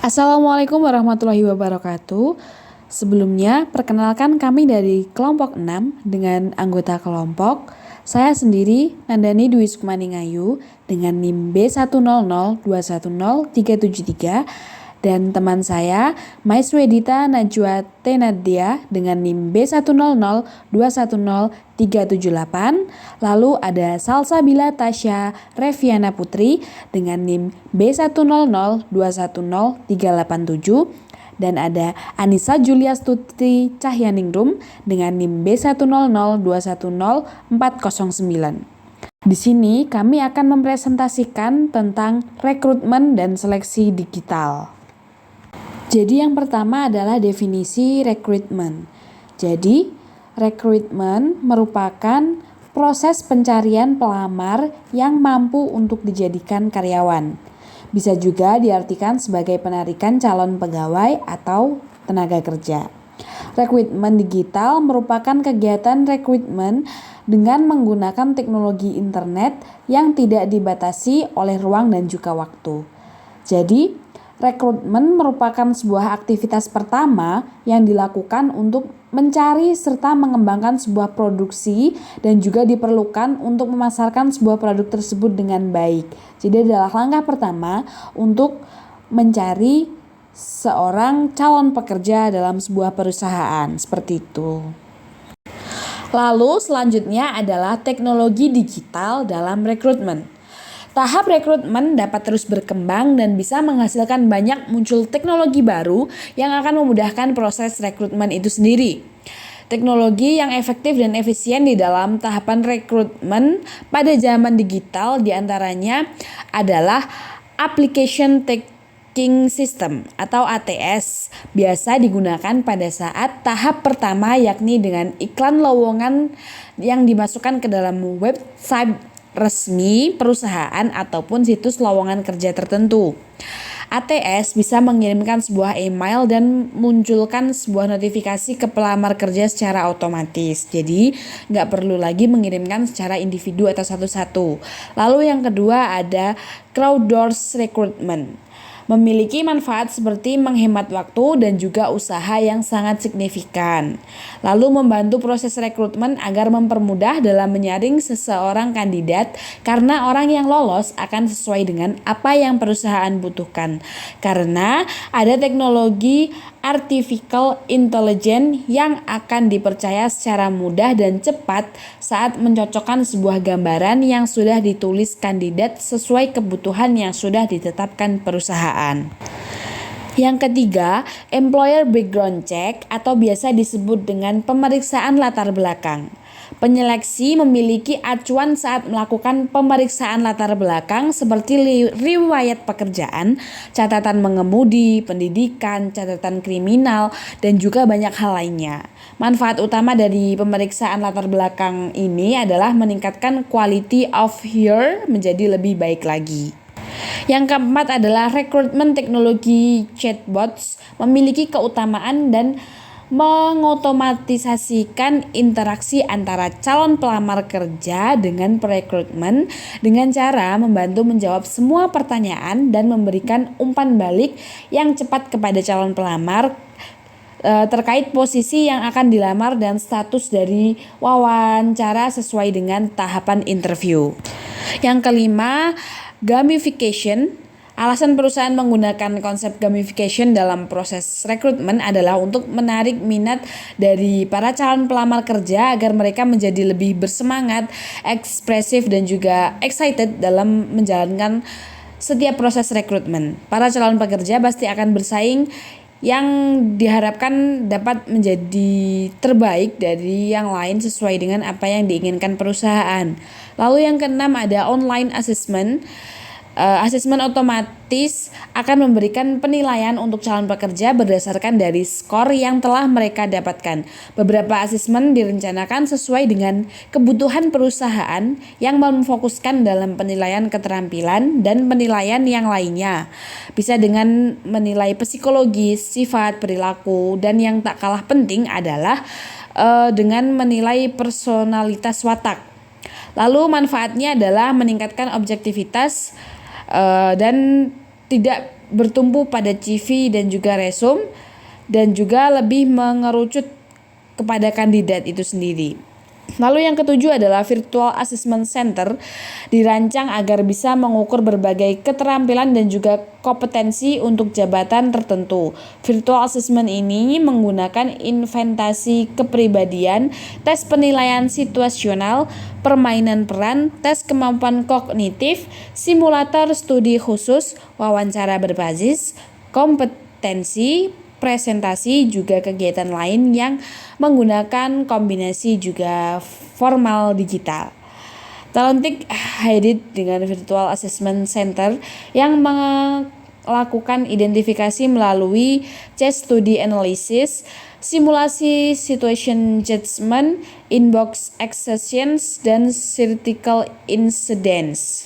Assalamualaikum warahmatullahi wabarakatuh. Sebelumnya, perkenalkan kami dari kelompok 6 dengan anggota kelompok. Saya sendiri, Nandani Dwi Sukmani Ngayu dengan NIM B100210373 dan teman saya, Maiswedita Najwa Tenadia dengan NIM B100210378. Lalu ada Salsabila Tasya Reviana Putri dengan NIM B100210387 dan ada Anissa Julia Stuti Cahyaningrum dengan NIM B100210409. Di sini kami akan mempresentasikan tentang rekrutmen dan seleksi digital. Jadi yang pertama adalah definisi rekrutmen. Jadi rekrutmen merupakan proses pencarian pelamar yang mampu untuk dijadikan karyawan. Bisa juga diartikan sebagai penarikan calon pegawai atau tenaga kerja. Rekrutmen digital merupakan kegiatan rekrutmen dengan menggunakan teknologi internet yang tidak dibatasi oleh ruang dan juga waktu. Jadi, rekrutmen merupakan sebuah aktivitas pertama yang dilakukan untuk mencari serta mengembangkan sebuah produksi dan juga diperlukan untuk memasarkan sebuah produk tersebut dengan baik. Jadi adalah langkah pertama untuk mencari seorang calon pekerja dalam sebuah perusahaan, seperti itu. Lalu selanjutnya adalah teknologi digital dalam rekrutmen. Tahap rekrutmen dapat terus berkembang dan bisa menghasilkan banyak muncul teknologi baru yang akan memudahkan proses rekrutmen itu sendiri. Teknologi yang efektif dan efisien di dalam tahapan rekrutmen pada zaman digital diantaranya adalah Application Tracking System atau ATS, biasa digunakan pada saat tahap pertama yakni dengan iklan lowongan yang dimasukkan ke dalam website resmi perusahaan ataupun situs lowongan kerja tertentu. ATS bisa mengirimkan sebuah email dan munculkan sebuah notifikasi ke pelamar kerja secara otomatis. Jadi nggak perlu lagi mengirimkan secara individu atau satu-satu. Lalu yang kedua ada crowdsourced recruitment. Memiliki manfaat seperti menghemat waktu dan juga usaha yang sangat signifikan. Lalu membantu proses rekrutmen agar mempermudah dalam menyaring seseorang kandidat karena orang yang lolos akan sesuai dengan apa yang perusahaan butuhkan. Karena ada teknologi artificial intelligence yang akan dipercaya secara mudah dan cepat saat mencocokkan sebuah gambaran yang sudah ditulis kandidat sesuai kebutuhan yang sudah ditetapkan perusahaan. Yang ketiga, employer background check atau biasa disebut dengan pemeriksaan latar belakang. Penyeleksi memiliki acuan saat melakukan pemeriksaan latar belakang seperti riwayat pekerjaan, catatan mengemudi, pendidikan, catatan kriminal, dan juga banyak hal lainnya. Manfaat utama dari pemeriksaan latar belakang ini adalah meningkatkan quality of hire menjadi lebih baik lagi. Yang keempat adalah rekrutmen teknologi chatbots memiliki keutamaan dan mengotomatisasikan interaksi antara calon pelamar kerja dengan perekrutmen dengan cara membantu menjawab semua pertanyaan dan memberikan umpan balik yang cepat kepada calon pelamar terkait posisi yang akan dilamar dan status dari wawancara sesuai dengan tahapan interview. Yang kelima, gamification. Alasan perusahaan menggunakan konsep gamification dalam proses rekrutmen adalah untuk menarik minat dari para calon pelamar kerja agar mereka menjadi lebih bersemangat, ekspresif, dan juga excited dalam menjalankan setiap proses rekrutmen. Para calon pekerja pasti akan bersaing yang diharapkan dapat menjadi terbaik dari yang lain sesuai dengan apa yang diinginkan perusahaan. Lalu yang keenam ada online assessment. Asesmen otomatis akan memberikan penilaian untuk calon pekerja berdasarkan dari skor yang telah mereka dapatkan. Beberapa asesmen direncanakan sesuai dengan kebutuhan perusahaan yang memfokuskan dalam penilaian keterampilan dan penilaian yang lainnya. Bisa dengan menilai psikologis, sifat, perilaku, dan yang tak kalah penting adalah dengan menilai personalitas watak. Lalu manfaatnya adalah meningkatkan objektivitas dan tidak bertumpu pada CV dan juga resume, dan juga lebih mengerucut kepada kandidat itu sendiri. Lalu yang ketujuh adalah Virtual Assessment Center, dirancang agar bisa mengukur berbagai keterampilan dan juga kompetensi untuk jabatan tertentu. Virtual Assessment ini menggunakan inventasi kepribadian, tes penilaian situasional, permainan peran, tes kemampuan kognitif, simulator studi khusus, wawancara berbasis kompetensi, presentasi, juga kegiatan lain yang menggunakan kombinasi juga formal digital. Talentic hadir dengan Virtual Assessment Center yang melakukan identifikasi melalui case study analysis, simulasi situation judgment, inbox accessions, dan critical incidents.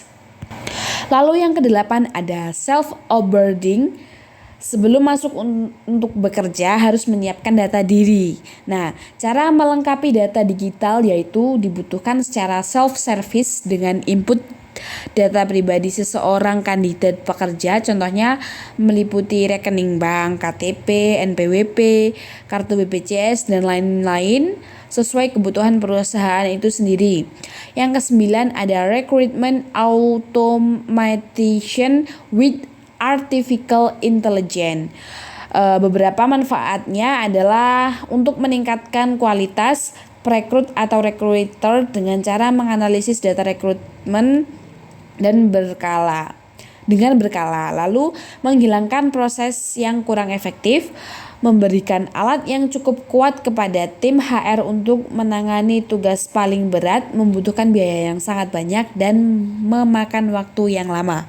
Lalu yang kedelapan ada self-onboarding. Sebelum masuk untuk bekerja harus menyiapkan data diri. Nah, cara melengkapi data digital yaitu dibutuhkan secara self-service dengan input data pribadi seseorang kandidat pekerja, contohnya meliputi rekening bank, KTP, NPWP, kartu BPJS, dan lain-lain sesuai kebutuhan perusahaan itu sendiri. Yang kesembilan ada recruitment automation with artificial intelligence. Beberapa manfaatnya adalah untuk meningkatkan kualitas perekrut atau recruiter dengan cara menganalisis data rekrutmen dan dengan berkala, lalu menghilangkan proses yang kurang efektif, memberikan alat yang cukup kuat kepada tim HR untuk menangani tugas paling berat, membutuhkan biaya yang sangat banyak dan memakan waktu yang lama.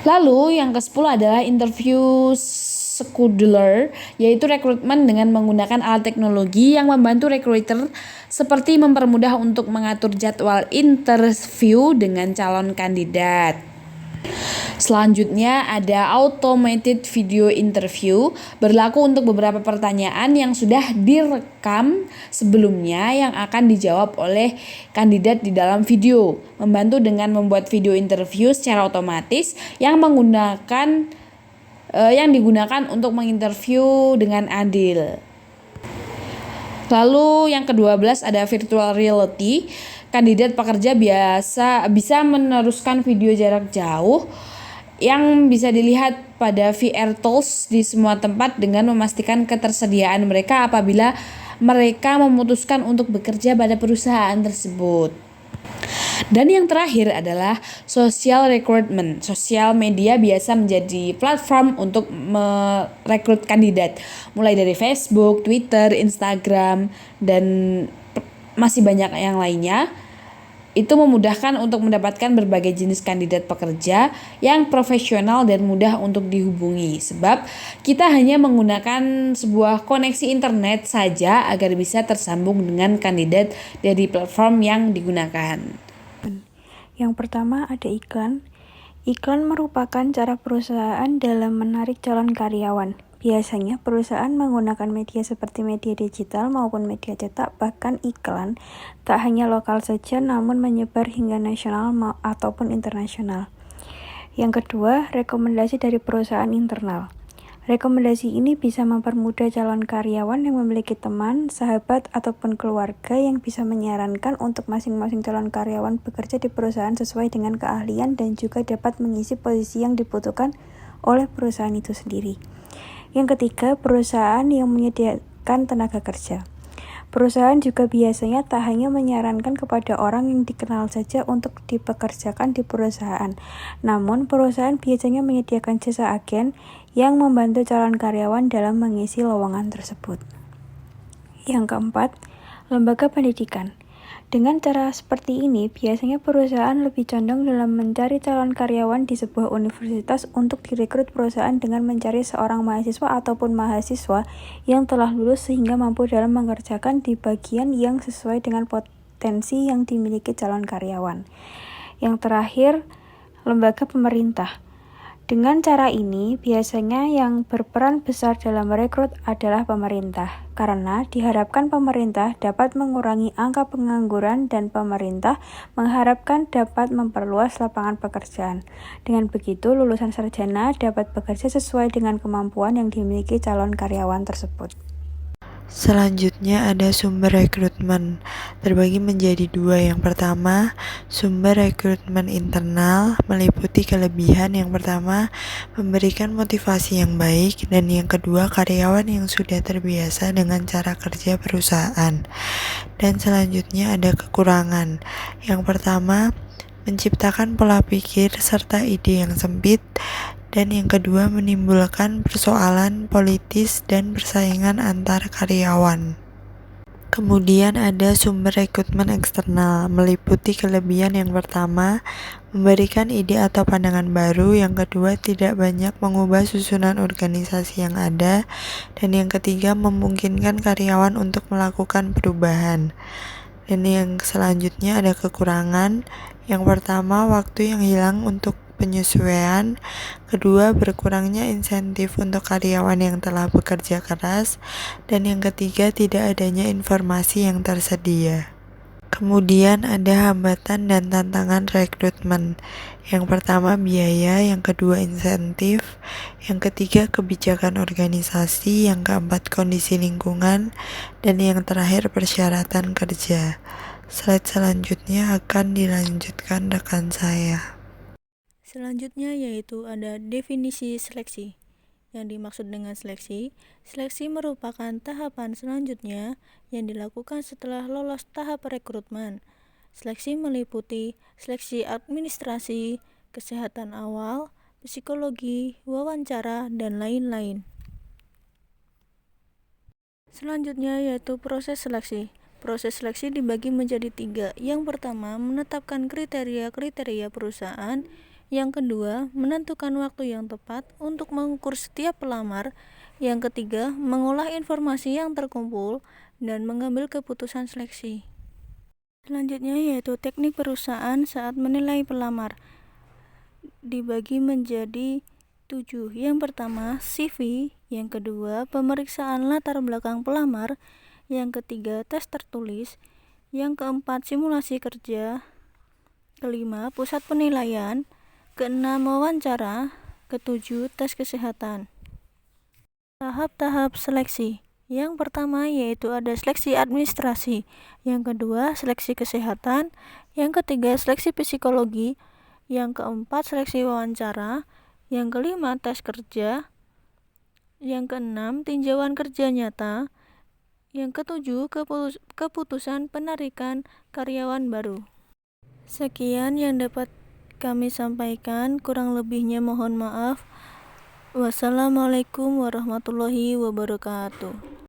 Lalu yang ke-10 adalah interview scheduler, yaitu rekrutmen dengan menggunakan alat teknologi yang membantu recruiter seperti mempermudah untuk mengatur jadwal interview dengan calon kandidat. Selanjutnya ada automated video interview, berlaku untuk beberapa pertanyaan yang sudah direkam sebelumnya yang akan dijawab oleh kandidat di dalam video, membantu dengan membuat video interview secara otomatis yang digunakan untuk menginterview dengan adil. Lalu yang ke-12 ada virtual reality. Kandidat pekerja bisa meneruskan video jarak jauh yang bisa dilihat pada VR tools di semua tempat dengan memastikan ketersediaan mereka apabila mereka memutuskan untuk bekerja pada perusahaan tersebut. Dan yang terakhir adalah social recruitment. Sosial media biasa menjadi platform untuk merekrut kandidat, mulai dari Facebook, Twitter, Instagram, dan masih banyak yang lainnya. Itu memudahkan untuk mendapatkan berbagai jenis kandidat pekerja yang profesional dan mudah untuk dihubungi, sebab kita hanya menggunakan sebuah koneksi internet saja agar bisa tersambung dengan kandidat dari platform yang digunakan. Yang pertama ada iklan. Iklan merupakan cara perusahaan dalam menarik calon karyawan. Biasanya perusahaan menggunakan media seperti media digital maupun media cetak, bahkan iklan tak hanya lokal saja namun menyebar hingga nasional ataupun internasional. Yang kedua, rekomendasi dari perusahaan internal. Rekomendasi ini bisa mempermudah calon karyawan yang memiliki teman, sahabat, ataupun keluarga yang bisa menyarankan untuk masing-masing calon karyawan bekerja di perusahaan sesuai dengan keahlian dan juga dapat mengisi posisi yang dibutuhkan oleh perusahaan itu sendiri. Yang ketiga, perusahaan yang menyediakan tenaga kerja. Perusahaan juga biasanya tak hanya menyarankan kepada orang yang dikenal saja untuk dipekerjakan di perusahaan, namun perusahaan biasanya menyediakan jasa agen yang membantu calon karyawan dalam mengisi lowongan tersebut. Yang keempat, lembaga pendidikan. Dengan cara seperti ini, biasanya perusahaan lebih condong dalam mencari calon karyawan di sebuah universitas untuk direkrut perusahaan dengan mencari seorang mahasiswa ataupun mahasiswa yang telah lulus sehingga mampu dalam mengerjakan di bagian yang sesuai dengan potensi yang dimiliki calon karyawan. Yang terakhir, lembaga pemerintah. Dengan cara ini, biasanya yang berperan besar dalam merekrut adalah pemerintah, karena diharapkan pemerintah dapat mengurangi angka pengangguran dan pemerintah mengharapkan dapat memperluas lapangan pekerjaan. Dengan begitu, lulusan sarjana dapat bekerja sesuai dengan kemampuan yang dimiliki calon karyawan tersebut. Selanjutnya ada sumber rekrutmen, terbagi menjadi dua. Yang pertama, sumber rekrutmen internal, meliputi kelebihan. Yang pertama, memberikan motivasi yang baik, dan yang kedua, karyawan yang sudah terbiasa dengan cara kerja perusahaan. Dan selanjutnya ada kekurangan. Yang pertama, menciptakan pola pikir serta ide yang sempit, dan yang kedua menimbulkan persoalan politis dan persaingan antar karyawan. Kemudian ada sumber rekrutmen eksternal, meliputi kelebihan. Yang pertama, memberikan ide atau pandangan baru. Yang kedua, tidak banyak mengubah susunan organisasi yang ada. Dan yang ketiga, memungkinkan karyawan untuk melakukan perubahan. Dan yang selanjutnya ada kekurangan. Yang pertama, waktu yang hilang untuk penyesuaian. Kedua, berkurangnya insentif untuk karyawan yang telah bekerja keras. Dan yang ketiga, tidak adanya informasi yang tersedia. Kemudian ada hambatan dan tantangan rekrutmen. Yang pertama biaya, yang kedua insentif, yang ketiga kebijakan organisasi, yang keempat kondisi lingkungan, dan yang terakhir persyaratan kerja. Slide selanjutnya akan dilanjutkan rekan saya. Selanjutnya yaitu ada definisi seleksi. Yang dimaksud dengan seleksi merupakan tahapan selanjutnya yang dilakukan setelah lolos tahap rekrutmen. Seleksi meliputi seleksi administrasi, kesehatan awal, psikologi, wawancara, dan lain-lain. Selanjutnya yaitu proses seleksi. Proses seleksi dibagi menjadi 3. Yang pertama, menetapkan kriteria-kriteria perusahaan. Yang kedua, menentukan waktu yang tepat untuk mengukur setiap pelamar. Yang ketiga, mengolah informasi yang terkumpul dan mengambil keputusan seleksi. Selanjutnya yaitu teknik perusahaan saat menilai pelamar. Dibagi menjadi 7. Yang pertama, CV. Yang kedua, pemeriksaan latar belakang pelamar. Yang ketiga, tes tertulis. Yang keempat, simulasi kerja. Kelima, pusat penilaian. Keenam, wawancara. Ketujuh, tes kesehatan. Tahap-tahap seleksi. Yang pertama yaitu ada seleksi administrasi. Yang kedua, seleksi kesehatan. Yang ketiga, seleksi psikologi. Yang keempat, seleksi wawancara. Yang kelima, tes kerja. Yang keenam, tinjauan kerja nyata. Yang ketujuh, keputusan penarikan karyawan baru. Sekian yang dapat kami sampaikan, kurang lebihnya mohon maaf. Wassalamualaikum warahmatullahi wabarakatuh.